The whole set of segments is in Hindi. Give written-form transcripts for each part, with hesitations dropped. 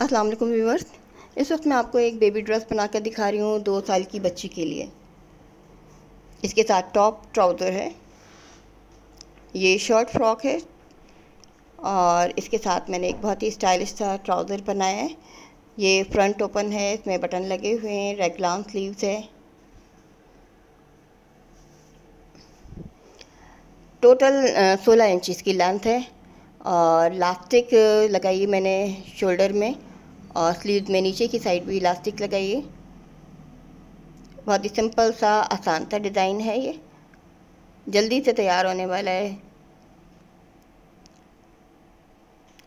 अस्सलाम वालेकुम व्यूवर्स। इस वक्त मैं आपको एक बेबी ड्रेस बनाकर दिखा रही हूँ 2 साल की बच्ची के लिए। इसके साथ टॉप ट्राउज़र है, ये शॉर्ट फ्रॉक है और इसके साथ मैंने एक बहुत ही स्टाइलिश सा ट्राउज़र बनाया है। ये फ्रंट ओपन है, इसमें बटन लगे हुए हैं, रेगलान स्लीव्स है। टोटल 16 इंच इसकी लेंथ है और इलास्टिक लगाई मैंने शोल्डर में और स्लीव में नीचे की साइड भी इलास्टिक लगाई है। बहुत ही सिंपल सा आसान सा डिज़ाइन है, ये जल्दी से तैयार होने वाला है।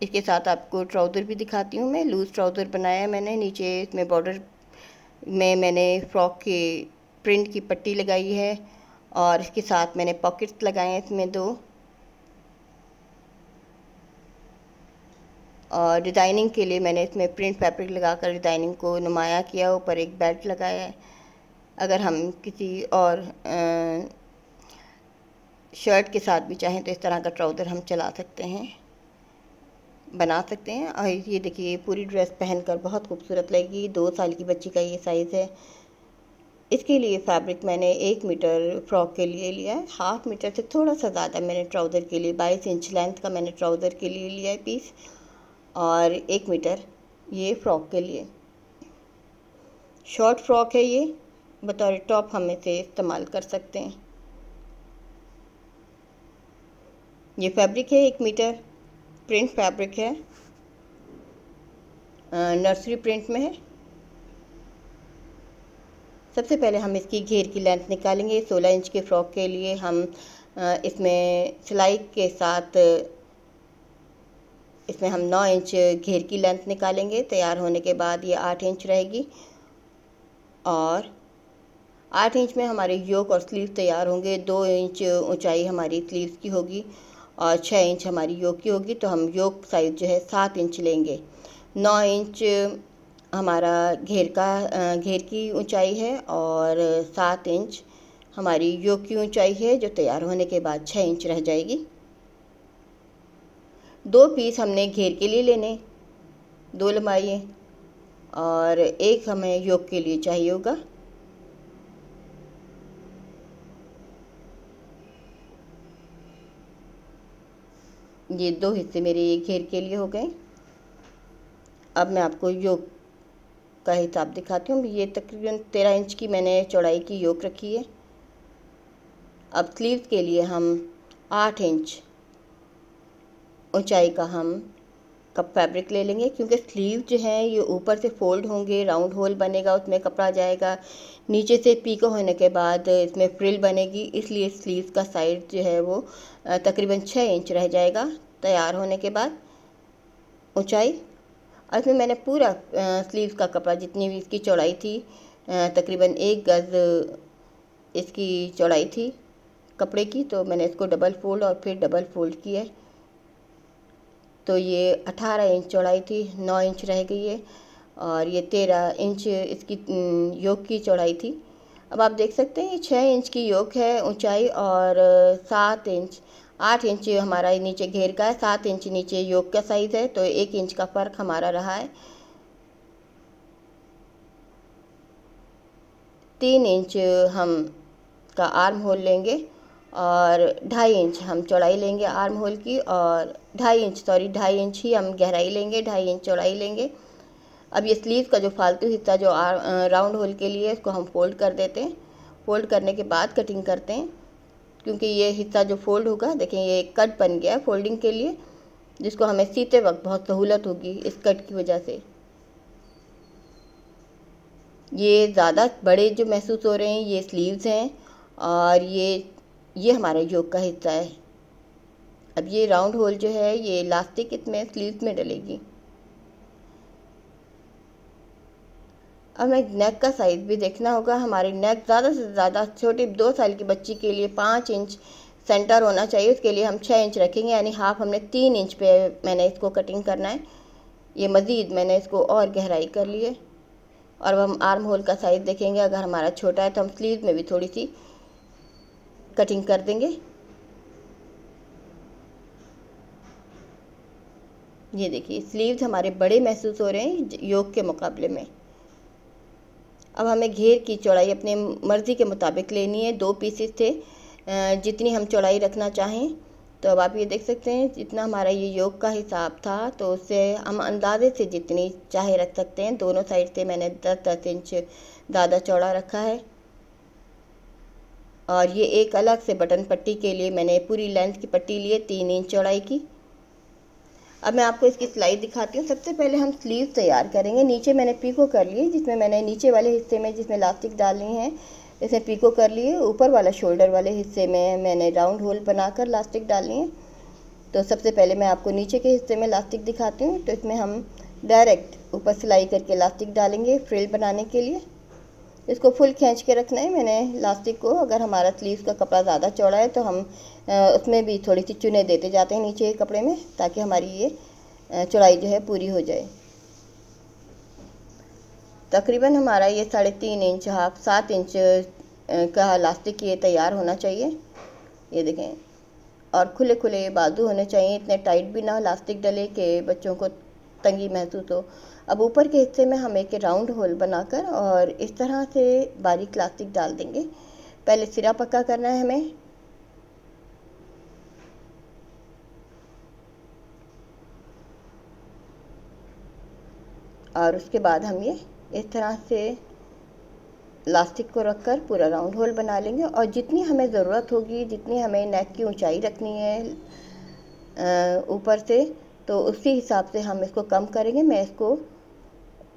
इसके साथ आपको ट्राउज़र भी दिखाती हूँ मैं। लूज़ ट्राउज़र बनाया है मैंने, नीचे इसमें बॉर्डर में मैंने फ्रॉक की प्रिंट की पट्टी लगाई है और इसके साथ मैंने पॉकेट्स लगाए हैं इसमें 2। और डिज़ाइनिंग के लिए मैंने इसमें प्रिंट फैब्रिक लगाकर डिज़ाइनिंग को नुमाया किया। ऊपर एक बेल्ट लगाया है। अगर हम किसी और शर्ट के साथ भी चाहें तो इस तरह का ट्राउज़र हम चला सकते हैं, बना सकते हैं। और ये देखिए, पूरी ड्रेस पहनकर बहुत खूबसूरत लगेगी। 2 साल की बच्ची का ये साइज़ है। इसके लिए फैब्रिक मैंने 1 मीटर फ्रॉक के लिए लिया है। 1/2 मीटर से थोड़ा सा ज़्यादा मैंने ट्राउज़र के लिए 22 इंच लेंथ का मैंने ट्राउज़र के लिए लिया है पीस, और 1 मीटर ये फ्रॉक के लिए। शॉर्ट फ्रॉक है ये, बतौर टॉप हम इसे इस्तेमाल कर सकते हैं। ये फैब्रिक है 1 मीटर, प्रिंट फैब्रिक है, नर्सरी प्रिंट में है। सबसे पहले हम इसकी घेर की लेंथ निकालेंगे। 16 इंच के फ्रॉक के लिए हम इसमें सिलाई के साथ इसमें हम 9 इंच घेर की लेंथ निकालेंगे। तैयार होने के बाद ये 8 इंच रहेगी और 8 इंच में हमारे योक और स्लीव तैयार होंगे। 2 इंच ऊंचाई हमारी स्लीव्स की होगी और 6 इंच हमारी योक की होगी। तो हम योक साइज़ जो है 7 इंच लेंगे। 9 इंच हमारा घेर की ऊंचाई है और 7 इंच हमारी योक की ऊंचाई है, जो तैयार होने के बाद 6 इंच रह जाएगी। 2 पीस हमने घेर के लिए लेने, 2 लंबाई और 1 हमें योक के लिए चाहिए होगा। ये 2 हिस्से मेरे घेर के लिए हो गए। अब मैं आपको योक का हिसाब दिखाती हूँ। ये तकरीबन 13 इंच की मैंने चौड़ाई की योक रखी है। अब स्लीव्स के लिए हम 8 इंच ऊंचाई का हम कप फैब्रिक ले लेंगे, क्योंकि स्लीव जो है ये ऊपर से फोल्ड होंगे, राउंड होल बनेगा, उसमें कपड़ा जाएगा। नीचे से पीको होने के बाद इसमें फ्रिल बनेगी, इसलिए स्लीव का साइड जो है वो तकरीबन 6 इंच रह जाएगा तैयार होने के बाद ऊंचाई। और इसमें मैंने पूरा स्लीव का कपड़ा, जितनी भी इसकी चौड़ाई थी, तकरीबन 1 गज़ इसकी चौड़ाई थी कपड़े की, तो मैंने इसको डबल फोल्ड और फिर डबल फोल्ड किया। तो ये 18 इंच चौड़ाई थी, 9 इंच रह गई है और ये 13 इंच इसकी योक की चौड़ाई थी। अब आप देख सकते हैं ये 6 इंच की योक है ऊंचाई और 7 इंच 8 इंच हमारा नीचे घेर का है, 7 इंच नीचे योक का साइज़ है, तो 1 इंच का फ़र्क हमारा रहा है। 3 इंच हम का आर्म होल लेंगे और 2.5 इंच हम चौड़ाई लेंगे आर्म होल की, और 2.5 इंच ही हम गहराई लेंगे, 2.5 इंच चौड़ाई लेंगे। अब ये स्लीव का जो फालतू हिस्सा जो राउंड होल के लिए, इसको हम फोल्ड कर देते हैं। फोल्ड करने के बाद कटिंग करते हैं, क्योंकि ये हिस्सा जो फोल्ड होगा, देखें ये कट बन गया है फोल्डिंग के लिए, जिसको हमें सीते वक्त बहुत सहूलत होगी इस कट की वजह से। ये ज़्यादा बड़े जो महसूस हो रहे हैं ये स्लीव्स हैं और ये हमारा योक का हिस्सा है। अब ये राउंड होल जो है ये इलास्टिक इसमें स्लीव्स में डलेगी। अब हमें नेक का साइज़ भी देखना होगा। हमारी नेक ज़्यादा से ज़्यादा छोटी 2 साल की बच्ची के लिए 5 इंच सेंटर होना चाहिए। उसके लिए हम 6 इंच रखेंगे, यानी हाफ हमने 3 इंच पे मैंने इसको कटिंग करना है। ये मज़ीद मैंने इसको और गहराई कर ली है। और अब हम आर्म होल का साइज़ देखेंगे। अगर हमारा छोटा है तो हम स्लीव में भी थोड़ी सी कटिंग कर देंगे। ये देखिए स्लीव्स हमारे बड़े महसूस हो रहे हैं योक के मुकाबले में। अब हमें घेर की चौड़ाई अपने मर्ज़ी के मुताबिक लेनी है। 2 पीसेस थे, जितनी हम चौड़ाई रखना चाहें। तो अब आप ये देख सकते हैं जितना हमारा ये योक का हिसाब था तो उससे हम अंदाजे से जितनी चाहे रख सकते हैं। दोनों साइड से मैंने 10-10 इंच ज़्यादा चौड़ा रखा है। और ये एक अलग से बटन पट्टी के लिए मैंने पूरी लेंथ की पट्टी ली है 3 इंच चौड़ाई की। अब मैं आपको इसकी सिलाई दिखाती हूँ। सबसे पहले हम स्लीव तैयार करेंगे। नीचे मैंने पीको कर ली, जिसमें मैंने नीचे वाले हिस्से में जिसमें इलास्टिक डालनी है इसमें पीको कर लिए। ऊपर वाला शोल्डर वाले हिस्से में मैंने राउंड होल बनाकर इलास्टिक डालनी है। तो सबसे पहले मैं आपको नीचे के हिस्से में इलास्टिक दिखाती हूँ। तो इसमें हम डायरेक्ट ऊपर सिलाई करके इलास्टिक डालेंगे फ्रिल बनाने के लिए। इसको फुल खींच के रखना है मैंने इलास्टिक को। अगर हमारा स्लीव का कपड़ा ज़्यादा चौड़ा है तो हम उसमें भी थोड़ी सी चुने देते जाते हैं नीचे कपड़े में, ताकि हमारी ये चौड़ाई जो है पूरी हो जाए। तकरीबन हमारा ये 3.5 इंच, हाफ 7 इंच का इलास्टिक ये तैयार होना चाहिए। ये देखें, और खुले खुले बाजू होने चाहिए, इतने टाइट भी ना इलास्टिक डले कि बच्चों को तंगी महसूस हो। अब ऊपर के हिस्से में हम एक राउंड होल बनाकर और इस तरह से बारीक इलास्टिक डाल देंगे। पहले सिरा पक्का करना है हमें। और उसके बाद हम ये इस तरह से इलास्टिक को रखकर पूरा राउंड होल बना लेंगे। और जितनी हमें ज़रूरत होगी, जितनी हमें नेक की ऊंचाई रखनी है ऊपर से, तो उसी हिसाब से हम इसको कम करेंगे। मैं इसको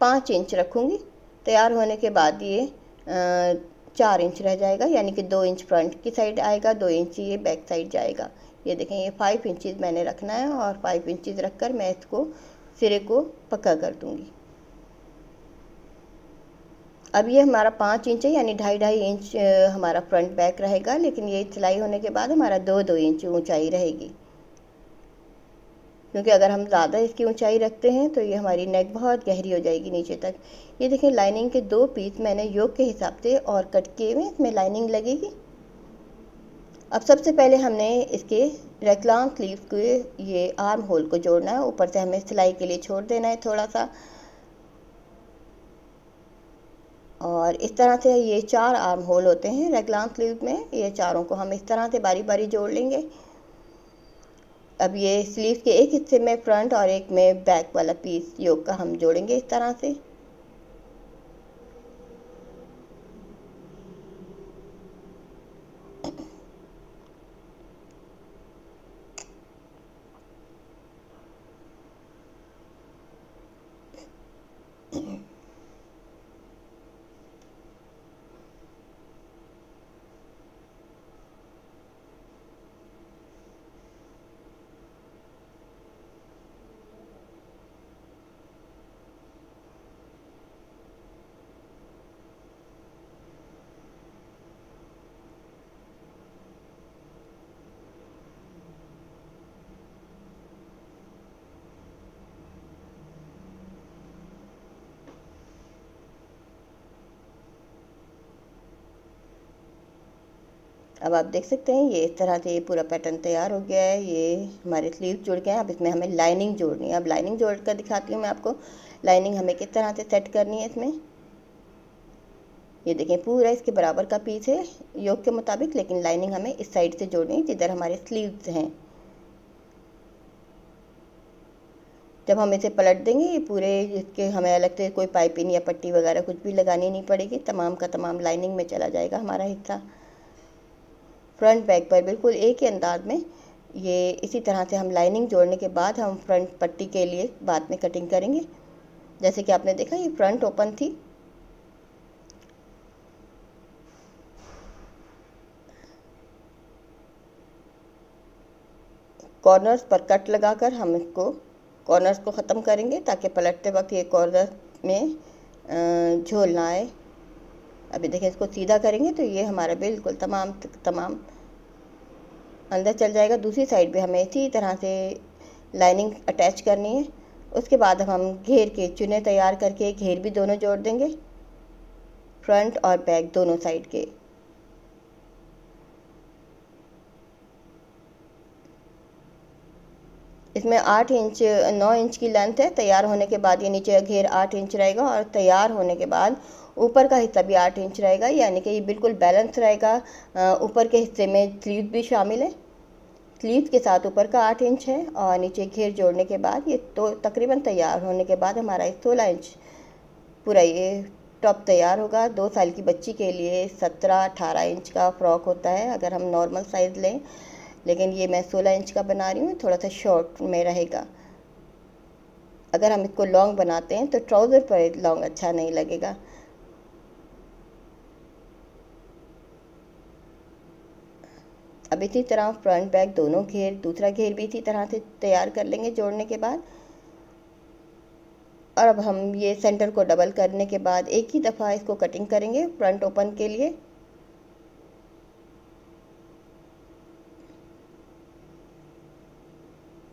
5 इंच रखूँगी। तैयार होने के बाद ये 4 इंच रह जाएगा, यानी कि 2 इंच फ्रंट की साइड आएगा, 2 इंच ये बैक साइड जाएगा। ये देखें, ये 5 इंचज़ मैंने रखना है और 5 इंचज़ रखकर मैं इसको सिरे को पक्का कर दूँगी। अब ये हमारा 5 इंच है, यानी 2.5 इंच हमारा फ्रंट बैक रहेगा। लेकिन ये सिलाई होने के बाद हमारा 2-2 इंच ऊंचाई रहेगी, क्योंकि अगर हम ज़्यादा इसकी ऊंचाई रखते हैं तो ये हमारी नेक बहुत गहरी हो जाएगी नीचे तक। ये देखें, लाइनिंग के 2 पीस मैंने योक के हिसाब से और कट किए हुए, इसमें लाइनिंग लगेगी। अब सबसे पहले हमने इसके रेक्लाम स्लीव के ये आर्म होल को जोड़ना है। ऊपर से हमें सिलाई के लिए छोड़ देना है थोड़ा सा। और इस तरह से ये 4 आर्म होल होते हैं रेक्लाम स्लीव में। ये चारों को हम इस तरह से बारी बारी जोड़ लेंगे। अब ये स्लीव के एक हिस्से में फ्रंट और एक में बैक वाला पीस योक का हम जोड़ेंगे इस तरह से। अब आप देख सकते हैं ये इस तरह से ये पूरा पैटर्न तैयार हो गया है। ये हमारे स्लीव जुड़ गए हैं। अब इसमें हमें लाइनिंग जोड़नी है। अब लाइनिंग जोड़ कर दिखाती हूँ मैं आपको। लाइनिंग हमें किस तरह से सेट करनी है इसमें। ये देखें, पूरा इसके बराबर का पीस है योक के मुताबिक, लेकिन लाइनिंग हमें इस साइड से जोड़नी है जिधर हमारे स्लीव्स हैं। जब हम इसे पलट देंगे ये पूरे, इसके हमें अलग से कोई पाइपिंग या पट्टी वगैरह कुछ भी लगानी नहीं पड़ेगी। तमाम का तमाम लाइनिंग में चला जाएगा हमारा हिस्सा। फ्रंट बैक पर बिल्कुल एक ही अंदाज में ये इसी तरह से हम लाइनिंग जोड़ने के बाद हम फ्रंट पट्टी के लिए बाद में कटिंग करेंगे। जैसे कि आपने देखा ये फ्रंट ओपन थी। कॉर्नर्स पर कट लगाकर हम इसको कॉर्नर्स को ख़त्म करेंगे, ताकि पलटते वक्त ये कॉर्नर में झोल ना आए। अभी देखिए, इसको सीधा करेंगे तो ये हमारा बिल्कुल तमाम अंदर चल जाएगा। दूसरी साइड पे हमें इसी तरह से लाइनिंग अटैच करनी है। उसके बाद हम घेर के चुने तैयार करके घेर भी दोनों जोड़ देंगे, फ्रंट और बैक दोनों साइड के। इसमें 8 इंच 9 इंच की लेंथ है। तैयार होने के बाद ये नीचे का घेर 8 इंच रहेगा और तैयार होने के बाद ऊपर का हिस्सा भी 8 इंच रहेगा, यानी कि ये बिल्कुल बैलेंस रहेगा। ऊपर के हिस्से में स्लीव भी शामिल है। स्लीव के साथ ऊपर का 8 इंच है और नीचे घेर जोड़ने के बाद ये तो तकरीबन तैयार होने के बाद हमारा 16 इंच पूरा ये टॉप तैयार होगा। 2 साल की बच्ची के लिए 17-18 इंच का फ्रॉक होता है अगर हम नॉर्मल साइज़ लें, लेकिन ये मैं 16 इंच का बना रही हूँ, थोड़ा सा शॉर्ट में रहेगा। अगर हम इसको लॉन्ग बनाते हैं तो ट्राउज़र पर लॉन्ग अच्छा नहीं लगेगा। अब इसी तरह फ्रंट बैक दोनों घेर, दूसरा घेर भी इसी तरह से तैयार कर लेंगे जोड़ने के बाद। और अब हम ये सेंटर को डबल करने के बाद एक ही दफ़ा इसको कटिंग करेंगे फ्रंट ओपन के लिए।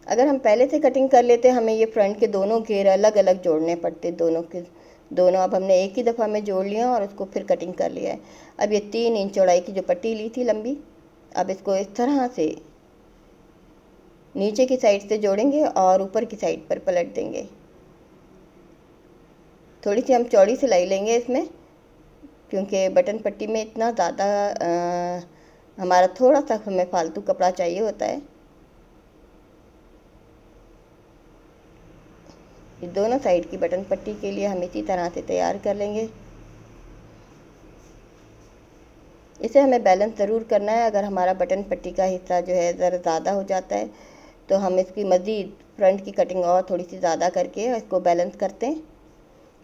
अगर हम पहले से कटिंग कर लेते हमें ये फ्रंट के दोनों घेर अलग अलग जोड़ने पड़ते, दोनों के दोनों। अब हमने एक ही दफ़ा में जोड़ लिया और उसको फिर कटिंग कर लिया है। अब ये 3 इंच चौड़ाई की जो पट्टी ली थी लंबी, अब इसको इस तरह से नीचे की साइड से जोड़ेंगे और ऊपर की साइड पर पलट देंगे। थोड़ी सी हम चौड़ी सिलाई लेंगे इसमें, क्योंकि बटन पट्टी में इतना ज़्यादा हमारा थोड़ा सा हमें फालतू कपड़ा चाहिए होता है। ये दोनों साइड की बटन पट्टी के लिए हम इसी तरह से तैयार कर लेंगे। इसे हमें बैलेंस ज़रूर करना है। अगर हमारा बटन पट्टी का हिस्सा जो है ज़रा ज़्यादा हो जाता है तो हम इसकी मज़ीद फ्रंट की कटिंग और थोड़ी सी ज़्यादा करके इसको बैलेंस करते हैं।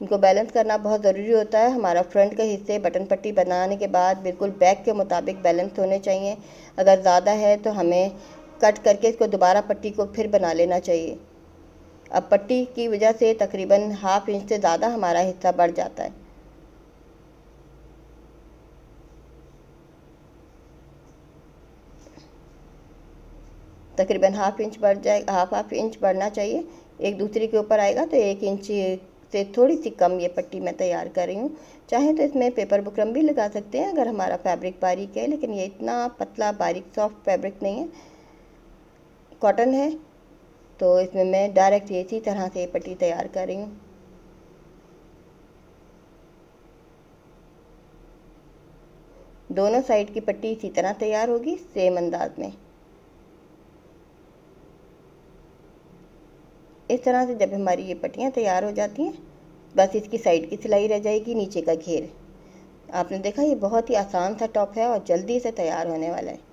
इनको बैलेंस करना बहुत ज़रूरी होता है। हमारा फ्रंट के हिस्से बटन पट्टी बनाने के बाद बिल्कुल बैक के मुताबिक बैलेंस होने चाहिए। अगर ज़्यादा है तो हमें कट करके इसको दोबारा पट्टी को फिर बना लेना चाहिए। अब पट्टी की वजह से तकरीबन ½ इंच से ज़्यादा हमारा हिस्सा बढ़ जाता है। तकरीबन ½ इंच बढ़ जाए, हाफ इंच बढ़ना चाहिए। एक दूसरे के ऊपर आएगा तो 1 इंच से थोड़ी सी कम ये पट्टी मैं तैयार कर रही हूँ। चाहे तो इसमें पेपर बुकरम भी लगा सकते हैं अगर हमारा फैब्रिक बारीक है, लेकिन ये इतना पतला बारीक सॉफ्ट फैब्रिक नहीं है, कॉटन है, तो इसमें मैं डायरेक्ट इसी तरह से ये पट्टी तैयार कर रही हूँ। दोनों साइड की पट्टी इसी तरह तैयार होगी सेम अंदाज में। इस तरह से जब हमारी ये पट्टियाँ तैयार हो जाती हैं, बस इसकी साइड की सिलाई रह जाएगी, नीचे का घेर। आपने देखा ये बहुत ही आसान सा टॉप है और जल्दी से तैयार होने वाला है।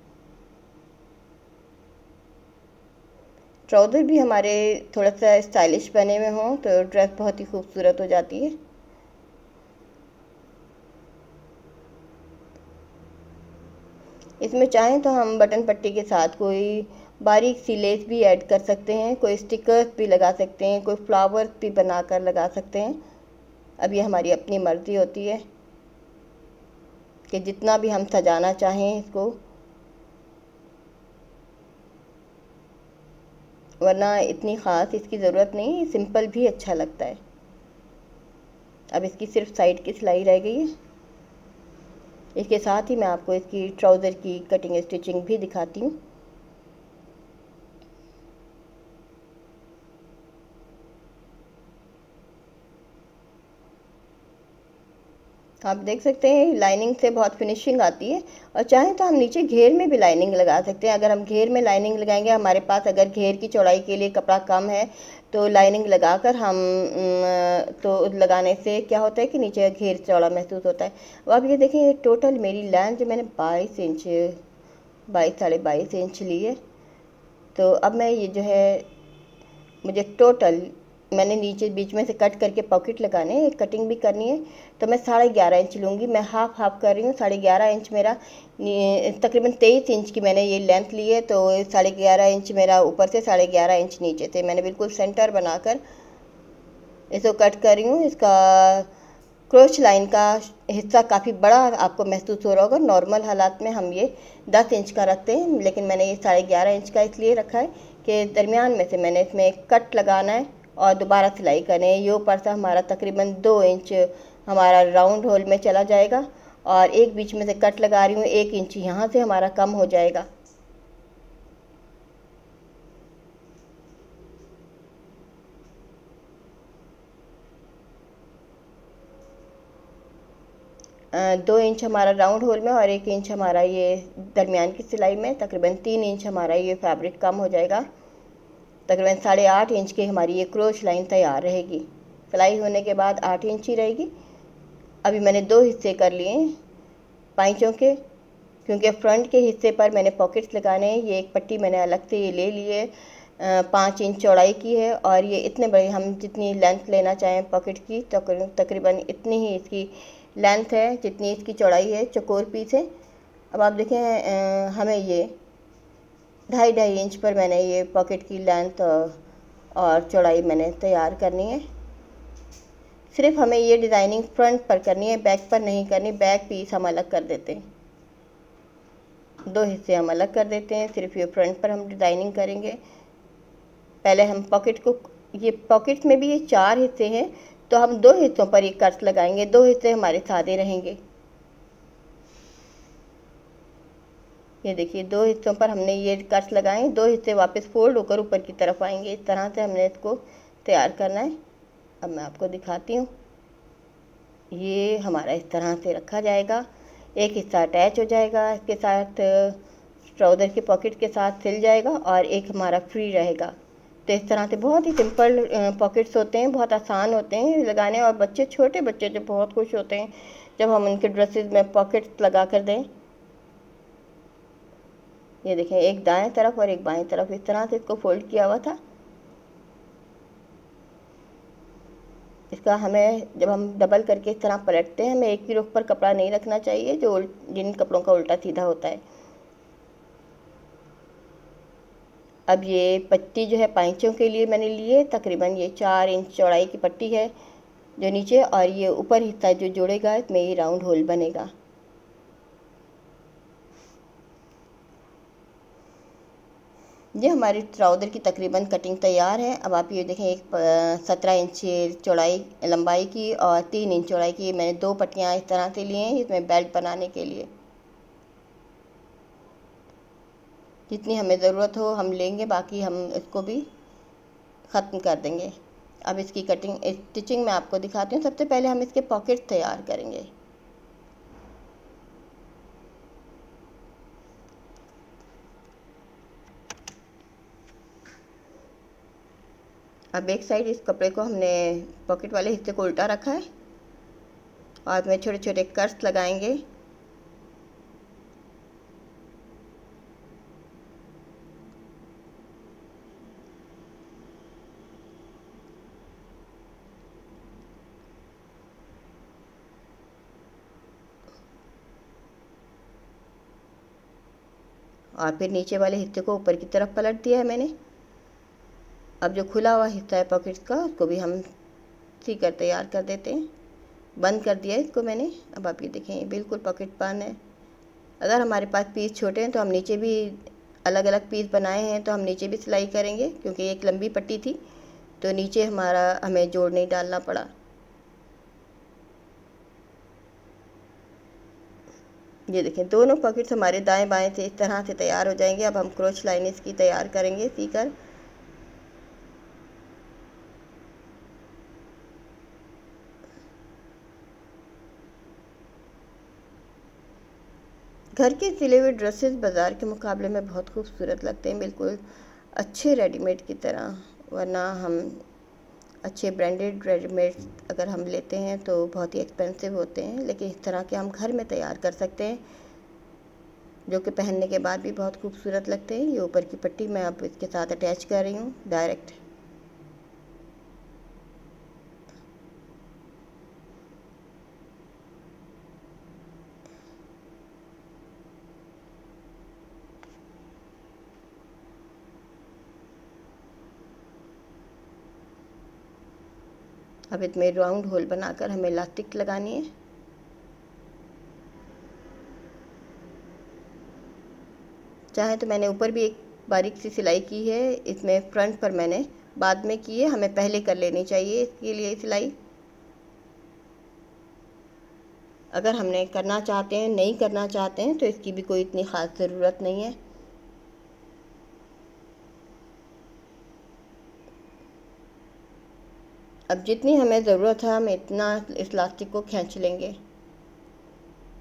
ट्राउज़र भी हमारे थोड़ा सा स्टाइलिश बने हुए हों तो ड्रेस बहुत ही खूबसूरत हो जाती है। इसमें चाहें तो हम बटन पट्टी के साथ कोई बारीक सी लेस भी ऐड कर सकते हैं, कोई स्टिकर्स भी लगा सकते हैं, कोई फ्लावर्स भी बनाकर लगा सकते हैं। अब ये हमारी अपनी मर्ज़ी होती है कि जितना भी हम सजाना चाहें इसको, वरना इतनी ख़ास इसकी ज़रूरत नहीं, सिंपल भी अच्छा लगता है। अब इसकी सिर्फ साइड की सिलाई रह गई है। इसके साथ ही मैं आपको इसकी ट्राउज़र की कटिंग स्टिचिंग भी दिखाती हूँ। आप देख सकते हैं लाइनिंग से बहुत फिनिशिंग आती है, और चाहें तो हम नीचे घेर में भी लाइनिंग लगा सकते हैं। अगर हम घेर में लाइनिंग लगाएंगे, हमारे पास अगर घेर की चौड़ाई के लिए कपड़ा कम है तो लाइनिंग लगाकर हम तो लगाने से क्या होता है कि नीचे घेर चौड़ा महसूस होता है। अब आप ये देखें, ये टोटल मेरी लेंथ जो मैंने 22 इंच 22-22.5 इंच ली है। तो अब मैं ये जो है, मुझे टोटल मैंने नीचे बीच में से कट करके पॉकेट लगाने हैं, कटिंग भी करनी है, तो मैं 11.5 इंच लूँगी। मैं हाफ कर रही हूँ। 11.5 इंच मेरा तकरीबन 23 इंच की मैंने ये लेंथ ली है, तो 11.5 इंच मेरा ऊपर से 11.5 इंच नीचे से मैंने बिल्कुल सेंटर बनाकर इसको कट कर रही हूँ। इसका क्रोच लाइन का हिस्सा काफ़ी बड़ा आपको महसूस हो रहा होगा। नॉर्मल हालात में हम ये 10 इंच का रखते हैं, लेकिन मैंने ये 11.5 इंच का इसलिए रखा है कि दरमियान में से मैंने इसमें एक कट लगाना है और दोबारा सिलाई करनी है। ये ऊपर से हमारा तकरीबन 2 इंच हमारा राउंड होल में चला जाएगा, और एक बीच में से कट लगा रही हूँ, 1 इंच यहाँ से हमारा कम हो जाएगा। 2 इंच हमारा राउंड होल में और 1 इंच हमारा ये दरमियान की सिलाई में, तकरीबन 3 इंच हमारा ये फैब्रिक कम हो जाएगा। तकरीबन 8.5 इंच की हमारी ये क्रोच लाइन तैयार रहेगी। सिलाई होने के बाद 8 इंच ही रहेगी। अभी मैंने 2 हिस्से कर लिए पाइचों के, क्योंकि फ्रंट के हिस्से पर मैंने पॉकेट्स लगाने हैं। ये एक पट्टी मैंने अलग से ये ले ली है, 5 इंच चौड़ाई की है, और ये इतने बड़े हम जितनी लेंथ लेना चाहें पॉकेट की तकरीबन इतनी ही इसकी लेंथ है जितनी इसकी चौड़ाई है। चौकोर पीस है। अब आप देखें, हमें ये 2.5 इंच पर मैंने ये पॉकेट की लेंथ और चौड़ाई मैंने तैयार करनी है। सिर्फ हमें ये डिज़ाइनिंग फ्रंट पर करनी है, बैक पर नहीं करनी। बैक पीस हम अलग कर देते हैं, 2 हिस्से हम अलग कर देते हैं। सिर्फ ये फ्रंट पर हम डिज़ाइनिंग करेंगे। पहले हम पॉकेट को, ये पॉकेट में भी ये 4 हिस्से हैं, तो हम 2 हिस्सों पर ये कट्स लगाएंगे। 2 हिस्से हमारे सादे रहेंगे। ये देखिए 2 हिस्सों पर हमने ये कट्स लगाए। 2 हिस्से वापस फोल्ड होकर ऊपर की तरफ आएंगे। इस तरह से हमने इसको तैयार करना है। अब मैं आपको दिखाती हूँ। ये हमारा इस तरह से रखा जाएगा। एक हिस्सा अटैच हो जाएगा इसके साथ, ट्राउज़र के पॉकेट के साथ सिल जाएगा, और एक हमारा फ्री रहेगा। तो इस तरह से बहुत ही सिंपल पॉकेट्स होते हैं, बहुत आसान होते हैं लगाने, और बच्चे, छोटे बच्चे जो बहुत खुश होते हैं जब हम उनके ड्रेसेस में पॉकेट्स लगा कर दें। ये देखें, एक दाएं तरफ और एक बाएं तरफ इस तरह से इसको फोल्ड किया हुआ था। इसका हमें, जब हम डबल करके इस तरह पलटते हैं, हमें एक ही रुख पर कपड़ा नहीं रखना चाहिए जो जिन कपड़ों का उल्टा सीधा होता है। अब ये पट्टी जो है पाइचों के लिए मैंने ली है, तकरीबन ये 4 इंच चौड़ाई की पट्टी है जो नीचे, और ये ऊपर हिस्सा जो जोड़ेगा इसमें ये राउंड होल बनेगा। ये हमारी ट्राउज़र की तकरीबन कटिंग तैयार है। अब आप ये देखें, एक 17 इंच चौड़ाई लंबाई की और 3 इंच चौड़ाई की मैंने 2 पट्टियाँ इस तरह से लिए हैं इसमें बेल्ट बनाने के लिए। जितनी हमें ज़रूरत हो हम लेंगे, बाकी हम इसको भी ख़त्म कर देंगे। अब इसकी कटिंग, स्टिचिंग मैं आपको दिखाती हूँ। सबसे पहले हम इसके पॉकेट तैयार करेंगे। अब एक साइड इस कपड़े को हमने पॉकेट वाले हिस्से को उल्टा रखा है, और इसमें छोटे छोटे कट्स लगाएंगे। और फिर नीचे वाले हिस्से को ऊपर की तरफ पलट दिया है मैंने। अब जो खुला हुआ हिस्सा है पॉकेट्स का, उसको भी हम सीकर तैयार कर देते हैं। बंद कर दिया है इसको मैंने। अब आप ये देखें, बिल्कुल पॉकेट बंद है। अगर हमारे पास पीस छोटे हैं तो हम नीचे भी अलग अलग पीस बनाए हैं, तो हम नीचे भी सिलाई करेंगे, क्योंकि एक लंबी पट्टी थी तो नीचे हमारा हमें जोड़ नहीं डालना पड़ा। ये देखें, दोनों पॉकेट्स हमारे दाएं बाएं से इस तरह से तैयार हो जाएंगे। अब हम क्रोच लाइन इसकी तैयार करेंगे सीकर। घर के सिले हुए ड्रेसेस बाज़ार के मुकाबले में बहुत खूबसूरत लगते हैं, बिल्कुल अच्छे रेडीमेड की तरह। वरना हम अच्छे ब्रांडेड रेडीमेड अगर हम लेते हैं तो बहुत ही एक्सपेंसिव होते हैं, लेकिन इस तरह के हम घर में तैयार कर सकते हैं, जो कि पहनने के बाद भी बहुत खूबसूरत लगते हैं। ये ऊपर की पट्टी मैं अब इसके साथ अटैच कर रही हूँ डायरेक्ट। अब इसमें राउंड होल बनाकर हमें इलास्टिक लगानी है। चाहे तो मैंने ऊपर भी एक बारीक सी सिलाई की है, इसमें फ्रंट पर मैंने बाद में की है, हमें पहले कर लेनी चाहिए इसके लिए सिलाई। अगर हमने करना चाहते हैं, नहीं करना चाहते हैं तो इसकी भी कोई इतनी ख़ास ज़रूरत नहीं है। अब जितनी हमें ज़रूरत है हम इतना इस इलास्टिक को खींच लेंगे।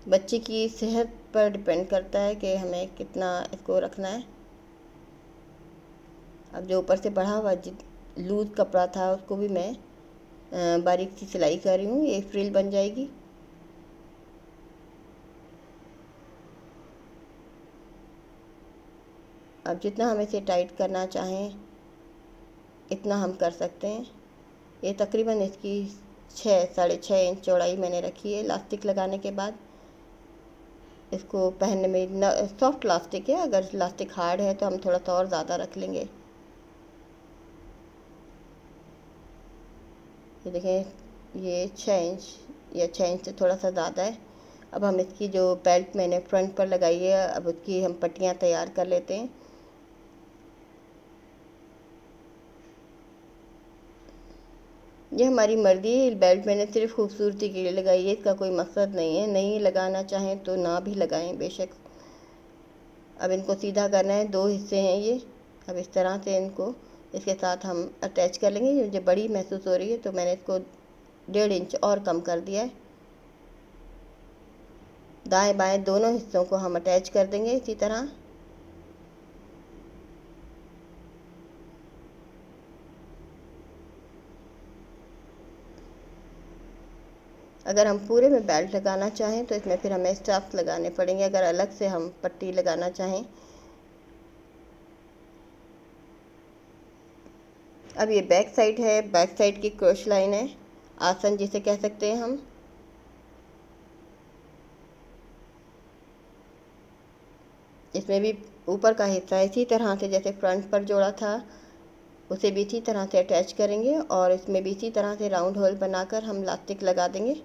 बच्चे की सेहत पर डिपेंड करता है कि हमें कितना इसको रखना है। अब जो ऊपर से बढ़ा हुआ लूज़ कपड़ा था उसको भी मैं बारीक सी सिलाई कर रही हूँ, ये फ्रिल बन जाएगी। अब जितना हम इसे टाइट करना चाहें इतना हम कर सकते हैं। ये तकरीबन इसकी 6-6.5 इंच चौड़ाई मैंने रखी है। इलास्टिक लगाने के बाद इसको पहनने में सॉफ्ट इलास्टिक है, अगर इलास्टिक हार्ड है तो हम थोड़ा सा और ज़्यादा रख लेंगे। ये देखें, ये 6 इंच या 6 इंच से थोड़ा सा ज़्यादा है। अब हम इसकी जो बेल्ट मैंने फ्रंट पर लगाई है, अब उसकी हम पट्टियाँ तैयार कर लेते हैं। ये हमारी मर्जी है, बेल्ट मैंने सिर्फ खूबसूरती के लिए लगाई है, इसका कोई मकसद नहीं है। नहीं लगाना चाहें तो ना भी लगाएं बेशक। अब इनको सीधा करना है, 2 हिस्से हैं ये। अब इस तरह से इनको इसके साथ हम अटैच कर लेंगे। मुझे बड़ी महसूस हो रही है तो मैंने इसको 1.5 इंच और कम कर दिया है। दाएं बाएं दोनों हिस्सों को हम अटैच कर देंगे इसी तरह। अगर हम पूरे में बेल्ट लगाना चाहें तो इसमें फिर हमें स्ट्रैप्स लगाने पड़ेंगे, अगर अलग से हम पट्टी लगाना चाहें। अब ये बैक साइड है, बैक साइड की क्रॉस लाइन है, आसन जिसे कह सकते हैं हम। इसमें भी ऊपर का हिस्सा इसी तरह से जैसे फ्रंट पर जोड़ा था उसे भी इसी तरह से अटैच करेंगे और इसमें भी इसी तरह से राउंड होल बनाकर हम इलास्टिक लगा देंगे।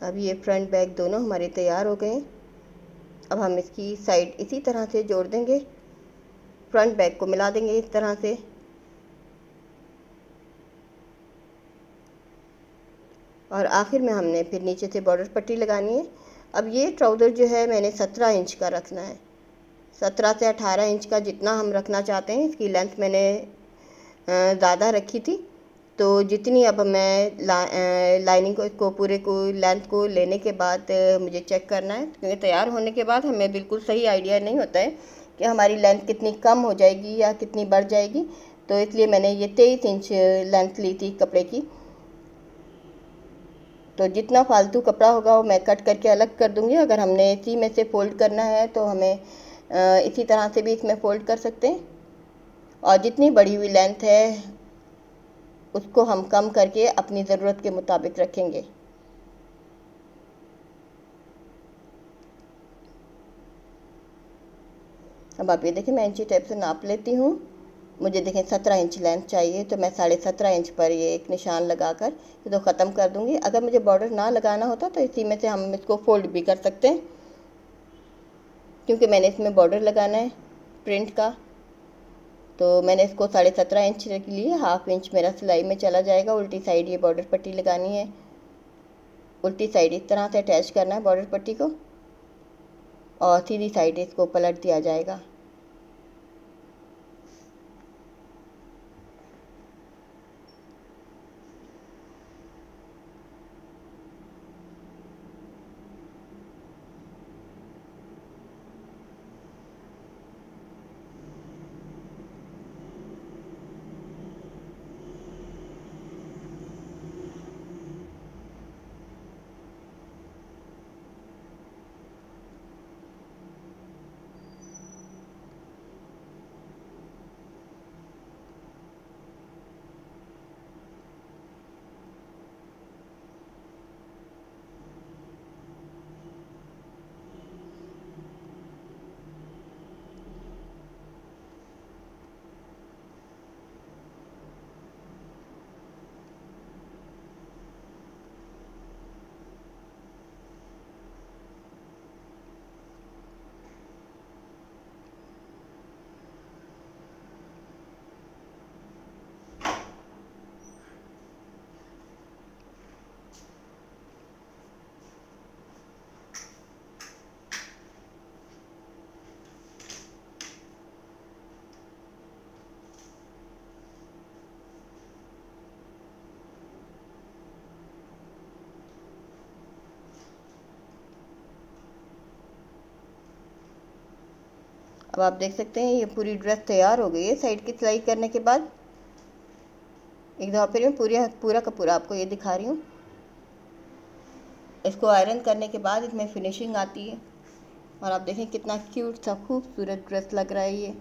अब ये फ्रंट बैक दोनों हमारे तैयार हो गए। अब हम इसकी साइड इसी तरह से जोड़ देंगे, फ्रंट बैक को मिला देंगे इस तरह से। और आखिर में हमने फिर नीचे से बॉर्डर पट्टी लगानी है। अब ये ट्राउज़र जो है मैंने 17 इंच का रखना है, 17 से 18 इंच का जितना हम रखना चाहते हैं। इसकी लेंथ मैंने ज़्यादा रखी थी, तो जितनी अब मैं लाइनिंग को इसको पूरे को लेंथ को लेने के बाद मुझे चेक करना है, क्योंकि तैयार होने के बाद हमें बिल्कुल सही आइडिया नहीं होता है कि हमारी लेंथ कितनी कम हो जाएगी या कितनी बढ़ जाएगी। तो इसलिए मैंने ये 23 इंच लेंथ ली थी कपड़े की। तो जितना फालतू कपड़ा होगा वो मैं कट करके अलग कर दूँगी। अगर हमने इसी में से फ़ोल्ड करना है तो हमें इसी तरह से भी इसमें फ़ोल्ड कर सकते हैं। और जितनी बड़ी हुई लेंथ है उसको हम कम करके अपनी ज़रूरत के मुताबिक रखेंगे। अब आप ये देखें, मैं इंची टेप से नाप लेती हूँ। मुझे देखें 17 इंच लेंथ चाहिए, तो मैं 17.5 इंच पर ये एक निशान लगाकर तो ख़त्म कर दूँगी। अगर मुझे बॉर्डर ना लगाना होता तो इसी में से हम इसको फ़ोल्ड भी कर सकते हैं, क्योंकि मैंने इसमें बॉर्डर लगाना है प्रिंट का। तो मैंने इसको 17.5 इंच रख लिए, 1/2 इंच मेरा सिलाई में चला जाएगा। उल्टी साइड ये बॉर्डर पट्टी लगानी है, उल्टी साइड इस तरह से अटैच करना है बॉर्डर पट्टी को, और सीधी साइड इसको पलट दिया जाएगा। अब आप देख सकते हैं ये पूरी ड्रेस तैयार हो गई है साइड की सिलाई करने के बाद। एक दफ़ा फिर मैं पूरा का पूरा आपको ये दिखा रही हूँ। इसको आयरन करने के बाद इसमें फिनिशिंग आती है, और आप देखें कितना क्यूट सा खूबसूरत ड्रेस लग रहा है ये।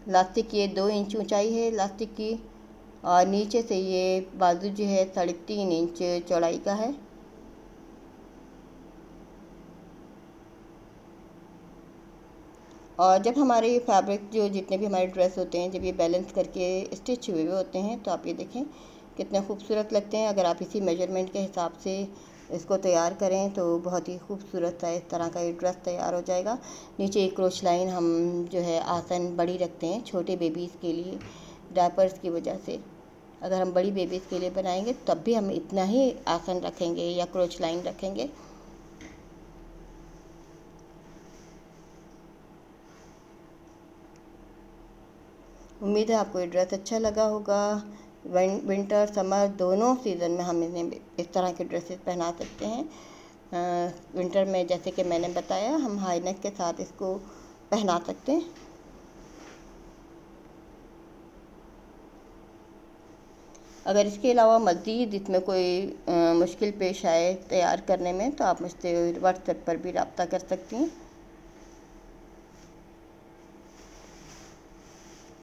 लास्टिक ये 2 इंच ऊंचाई है लास्टिक की, और नीचे से ये बाजू जो है 3.5 इंच चौड़ाई का है। और जब हमारे ये फैब्रिक जो जितने भी हमारे ड्रेस होते हैं, जब ये बैलेंस करके स्टिच हुए हुए होते हैं, तो आप ये देखें कितने खूबसूरत लगते हैं। अगर आप इसी मेजरमेंट के हिसाब से इसको तैयार करें तो बहुत ही खूबसूरत सा इस तरह का ये ड्रेस तैयार हो जाएगा। नीचे एक क्रोच लाइन हम जो है आसन बड़ी रखते हैं छोटे बेबीज़ के लिए, डायपर्स की वजह से। अगर हम बड़ी बेबीज़ के लिए बनाएंगे तब भी हम इतना ही आसन रखेंगे या क्रोच लाइन रखेंगे। उम्मीद है आपको ये ड्रेस अच्छा लगा होगा। विंटर समर दोनों सीज़न में हम इन्हें इस तरह के ड्रेसेस पहना सकते हैं। विंटर में जैसे कि मैंने बताया हम हाई नेक के साथ इसको पहना सकते हैं। अगर इसके अलावा मज़ीद इसमें कोई मुश्किल पेश आए तैयार करने में, तो आप मुझसे व्हाट्सएप पर भी रब्ता कर सकती हैं।